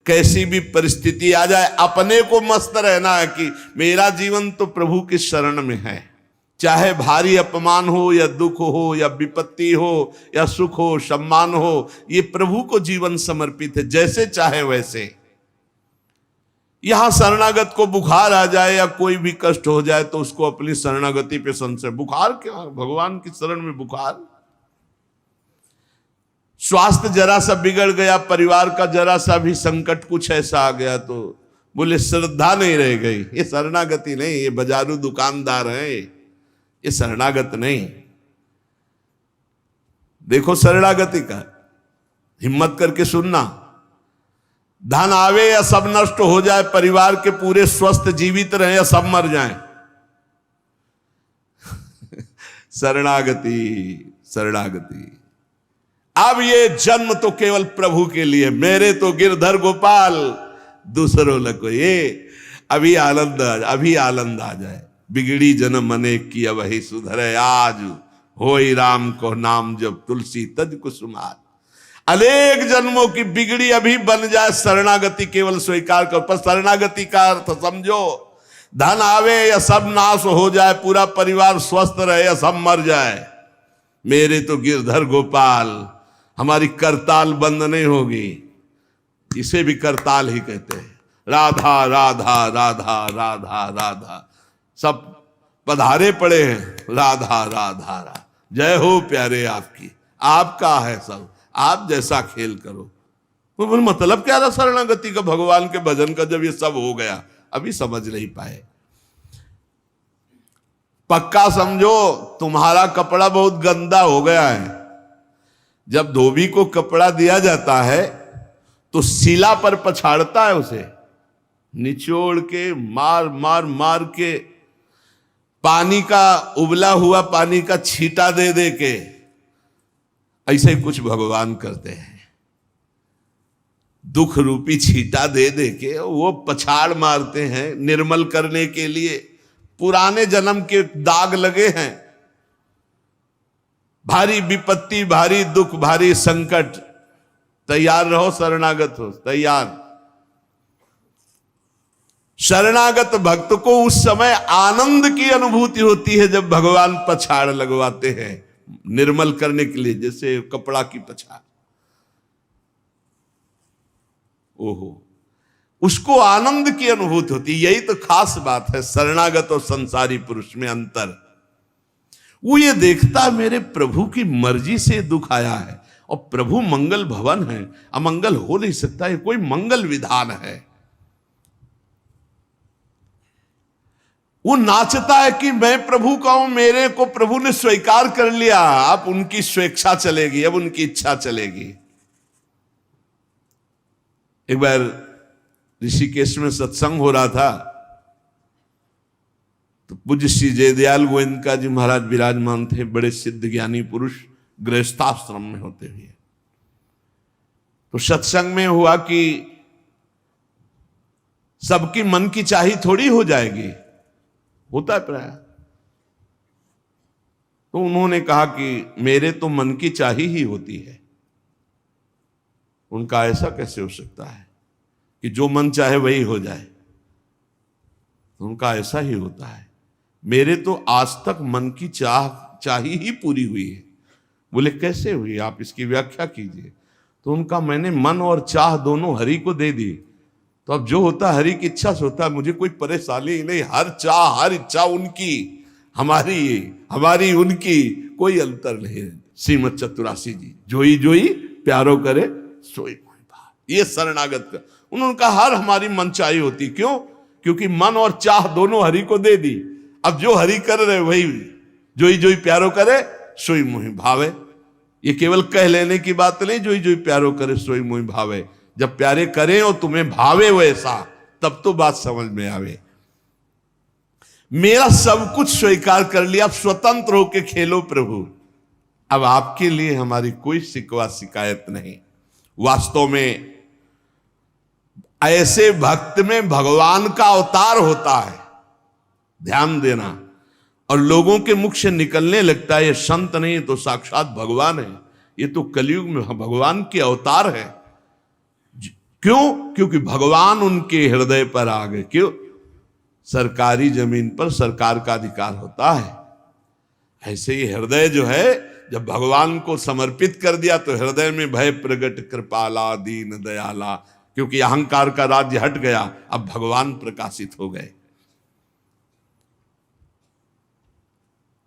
कैसी भी परिस्थिति आ जाए अपने को मस्त रहना है कि मेरा जीवन तो प्रभु की शरण में है। चाहे भारी अपमान हो या दुख हो या विपत्ति हो या सुख हो सम्मान हो, ये प्रभु को जीवन समर्पित है, जैसे चाहे वैसे। यहां शरणागत को बुखार आ जाए या कोई भी कष्ट हो जाए तो उसको अपनी शरणागति पे संशय। बुखार क्या, भगवान की शरण में बुखार। स्वास्थ्य जरा सा बिगड़ गया, परिवार का जरा सा भी संकट कुछ ऐसा आ गया तो बोले श्रद्धा नहीं रह गई। ये शरणागति नहीं, ये बाजारू दुकानदार है, ये शरणागत नहीं। देखो शरणागति का हिम्मत करके सुनना। धन आवे या सब नष्ट हो जाए, परिवार के पूरे स्वस्थ जीवित रहे या सब मर जाएं, शरणागति शरणागति। अब ये जन्म तो केवल प्रभु के लिए, मेरे तो गिरधर गोपाल दूसरों लको। ये अभी आनंद आ जाए। बिगड़ी जन्म अनेक की वही सुधरे, आज होई राम को नाम जब तुलसी तज कुसुमार। अनेक जन्मों की बिगड़ी अभी बन जाए, शरणागति केवल स्वीकार कर। पर शरणागति का अर्थ समझो, धन आवे या सब नाश हो जाए, पूरा परिवार स्वस्थ रहे या सब मर जाए, मेरे तो गिरधर गोपाल, हमारी करताल बंद नहीं होगी। इसे भी करताल ही कहते हैं। राधा राधा राधा राधा राधा, सब पधारे पड़े हैं, राधा राधा राधा। जय हो प्यारे आपकी, आपका है सब, आप जैसा खेल करो। तो मतलब क्या रहा शरणागति का, भगवान के भजन का, जब ये सब हो गया अभी समझ नहीं पाए। पक्का समझो तुम्हारा कपड़ा बहुत गंदा हो गया है। जब धोबी को कपड़ा दिया जाता है तो शिला पर पछाड़ता है, उसे निचोड़ के मार मार मार के, पानी का उबला हुआ पानी का छींटा दे दे के, ऐसे ही कुछ भगवान करते हैं। दुख रूपी छींटा दे दे के वो पछाड़ मारते हैं निर्मल करने के लिए। पुराने जन्म के दाग लगे हैं, भारी विपत्ति, भारी दुख, भारी संकट, तैयार रहो, शरणागत हो, तैयार। शरणागत भक्त को उस समय आनंद की अनुभूति होती है जब भगवान पछाड़ लगवाते हैं निर्मल करने के लिए, जैसे कपड़ा की पछाड़। ओहो, उसको आनंद की अनुभूति होती। यही तो खास बात है शरणागत और संसारी पुरुष में अंतर। वो ये देखता है मेरे प्रभु की मर्जी से दुख आया है, और प्रभु मंगल भवन है, अमंगल हो नहीं सकता, ये कोई मंगल विधान है। वो नाचता है कि मैं प्रभु का हूं, मेरे को प्रभु ने स्वीकार कर लिया, अब उनकी स्वेच्छा चलेगी, अब उनकी इच्छा चलेगी। एक बार ऋषिकेश में सत्संग हो रहा था तो पूज्य श्री जयदयाल गोविंद जी महाराज विराजमान थे, बड़े सिद्ध ज्ञानी पुरुष, गृहस्थाश्रम में होते हुए। तो सत्संग में हुआ कि सबकी मन की चाही थोड़ी हो जाएगी, होता है प्राय। तो उन्होंने कहा कि मेरे तो मन की चाही ही होती है। उनका ऐसा कैसे हो सकता है कि जो मन चाहे वही हो जाए? उनका ऐसा ही होता है। मेरे तो आज तक मन की चाही ही पूरी हुई है। बोले कैसे हुई, आप इसकी व्याख्या कीजिए। तो उनका मैंने मन और चाह दोनों हरि को दे दी, तो अब जो होता हरि की इच्छा से होता है, मुझे कोई परेशानी ही नहीं। हर चाह हर इच्छा उनकी, हमारी उनकी, कोई अंतर नहीं। श्रीमद चतुरासी जी, जोई जोई प्यारो करे सोई मोहि भाव। ये शरणागत का उन्होंने कहा हर हमारी मन चाही होती। क्यों? क्योंकि मन और चाह दोनों हरि को दे दी। अब जो हरि कर रहे वही जोई जोई प्यारो करे सोई मोहि भावे। ये केवल कह लेने की बात नहीं, जोई जोई प्यारो करे सोई मोहि भावे। जब प्यारे करें और तुम्हें भावे वैसा, तब तो बात समझ में आवे। मेरा सब कुछ स्वीकार कर लिया, अब स्वतंत्र होके खेलो प्रभु। अब आपके लिए हमारी कोई शिकवा शिकायत नहीं। वास्तव में ऐसे भक्त में भगवान का अवतार होता है, ध्यान देना। और लोगों के मुख से निकलने लगता है ये संत नहीं तो साक्षात भगवान है, ये तो कलयुग में भगवान के अवतार है। क्यों? क्योंकि भगवान उनके हृदय पर आ गए। क्यों? सरकारी जमीन पर सरकार का अधिकार होता है। ऐसे ही हृदय जो है, जब भगवान को समर्पित कर दिया तो हृदय में भय प्रगट कृपाला दीन दयाला, क्योंकि अहंकार का राज्य हट गया, अब भगवान प्रकाशित हो गए।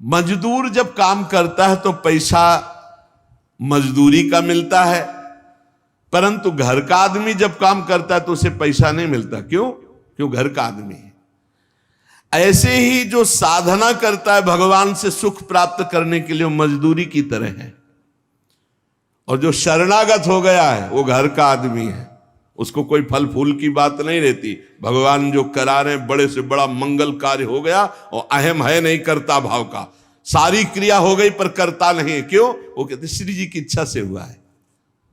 मजदूर जब काम करता है तो पैसा मजदूरी का मिलता है, परंतु घर का आदमी जब काम करता है तो उसे पैसा नहीं मिलता। क्यों? क्यों? घर का आदमी है। ऐसे ही जो साधना करता है भगवान से सुख प्राप्त करने के लिए, वो मजदूरी की तरह है। और जो शरणागत हो गया है वो घर का आदमी है, उसको कोई फल फूल की बात नहीं रहती। भगवान जो करा रहे बड़े से बड़ा मंगल कार्य हो गया और अहम है नहीं करता भाव का, सारी क्रिया हो गई पर करता नहीं है। क्यों? वो कहते श्री जी की इच्छा से हुआ है,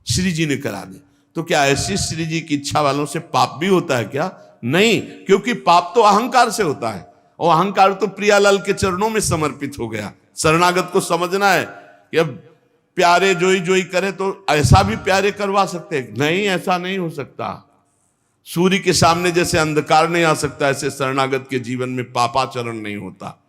श्री जी ने करा दी। तो क्या ऐसी श्री जी की इच्छा वालों से पाप भी होता है क्या? नहीं, क्योंकि पाप तो अहंकार से होता है, और अहंकार तो प्रियालाल के चरणों में समर्पित हो गया। शरणागत को समझना है कि अब प्यारे जोई जोई करे तो ऐसा भी प्यारे करवा सकते हैं? नहीं, ऐसा नहीं हो सकता। सूर्य के सामने जैसे अंधकार नहीं आ सकता, ऐसे शरणागत के जीवन में पापाचरण नहीं होता।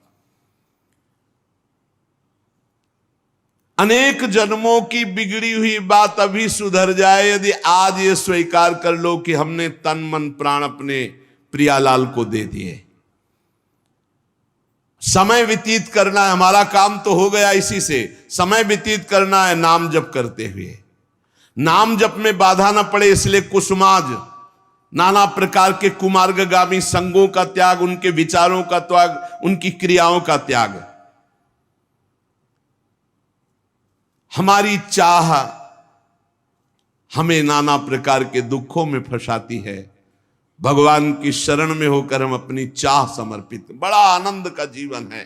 अनेक जन्मों की बिगड़ी हुई बात अभी सुधर जाए यदि आज ये स्वीकार कर लो कि हमने तन मन प्राण अपने प्रियालाल को दे दिए। समय व्यतीत करना है, हमारा काम तो हो गया इसी से। समय व्यतीत करना है नाम जप करते हुए। नाम जप में बाधा ना पड़े इसलिए कुसुमाज, नाना प्रकार के कुमार्गगामी संगों का त्याग, उनके विचारों का त्याग, उनकी क्रियाओं का त्याग। हमारी चाह हमें नाना प्रकार के दुखों में फंसाती है। भगवान की शरण में होकर हम अपनी चाह समर्पित, बड़ा आनंद का जीवन है।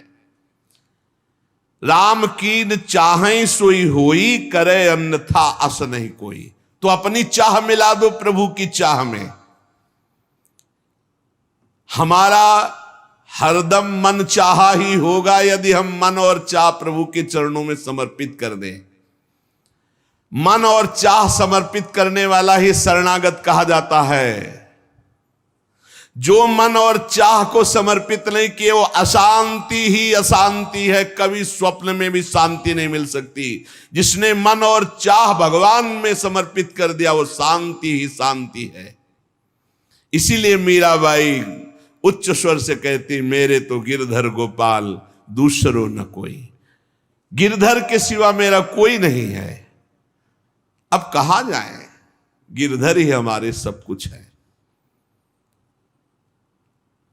राम कीन चाहें सोई होई, करे अन्यथा अस नहीं कोई। तो अपनी चाह मिला दो प्रभु की चाह में। हमारा हरदम मन चाहा ही होगा यदि हम मन और चाह प्रभु के चरणों में समर्पित कर दें। मन और चाह समर्पित करने वाला ही शरणागत कहा जाता है। जो मन और चाह को समर्पित नहीं किए वो अशांति ही अशांति है, कभी स्वप्न में भी शांति नहीं मिल सकती। जिसने मन और चाह भगवान में समर्पित कर दिया वो शांति ही शांति है। इसीलिए मीराबाई उच्च स्वर से कहती, मेरे तो गिरधर गोपाल दूसरो न कोई। गिरधर के सिवा मेरा कोई नहीं है। अब कहा जाए, गिरधर ही हमारे सब कुछ है।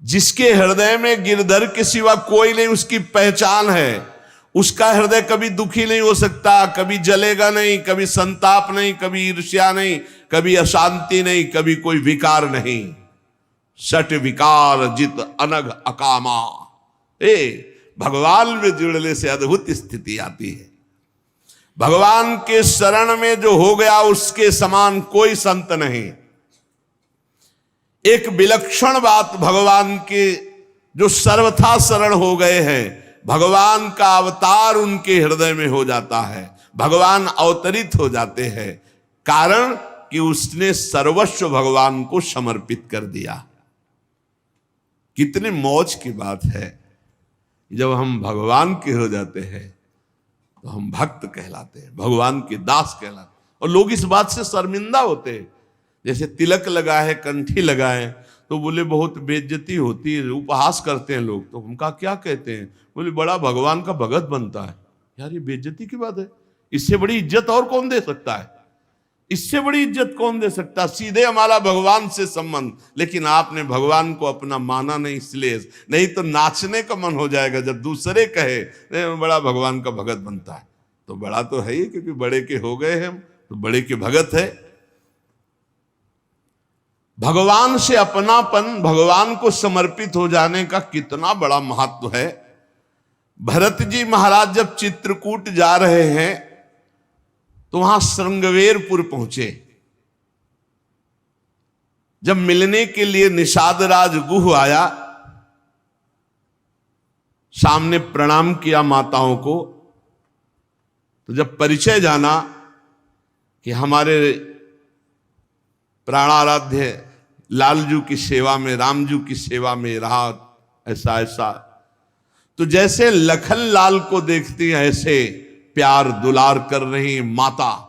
जिसके हृदय में गिरधर के सिवा कोई नहीं, उसकी पहचान है। उसका हृदय कभी दुखी नहीं हो सकता, कभी जलेगा नहीं, कभी संताप नहीं, कभी ईर्ष्या नहीं, कभी अशांति नहीं, कभी कोई विकार नहीं। सट विकार जित अनघ अकामा। भगवान में जुड़ने से अद्भुत स्थिति आती है। भगवान के शरण में जो हो गया उसके समान कोई संत नहीं। एक विलक्षण बात, भगवान के जो सर्वथा शरण हो गए हैं, भगवान का अवतार उनके हृदय में हो जाता है। भगवान अवतरित हो जाते हैं, कारण कि उसने सर्वस्व भगवान को समर्पित कर दिया। कितने मौज की बात है, जब हम भगवान के हो जाते हैं तो हम भक्त कहलाते हैं, भगवान के दास कहलाते हैं। और लोग इस बात से शर्मिंदा होते हैं। जैसे तिलक लगाए, कंठी लगाए तो बोले बहुत बेइज्जती होती है, उपहास करते हैं लोग। तो उनका क्या कहते हैं? बोले बड़ा भगवान का भगत बनता है। यार ये बेइज्जती की बात है। इससे बड़ी इज्जत और कौन दे सकता है? इससे बड़ी इज्जत कौन दे सकता? सीधे हमारा भगवान से संबंध। लेकिन आपने भगवान को अपना माना नहीं, इसलिए नहीं तो नाचने का मन हो जाएगा जब दूसरे कहे बड़ा भगवान का भगत बनता है। तो बड़ा तो है ही, क्योंकि बड़े के हो गए हम तो बड़े के भगत है। भगवान से अपनापन, भगवान को समर्पित हो जाने का कितना बड़ा महत्व है। भरत जी महाराज जब चित्रकूट जा रहे हैं तो वहां श्रृंगवेरपुर पहुंचे। जब मिलने के लिए निषाद राज गुह आया, सामने प्रणाम किया माताओं को। तो जब परिचय जाना कि हमारे प्राणाराध्य लालजू की सेवा में, रामजू की सेवा में रहा, ऐसा ऐसा। तो जैसे लखन लाल को देखती हैं ऐसे प्यार दुलार कर रही माता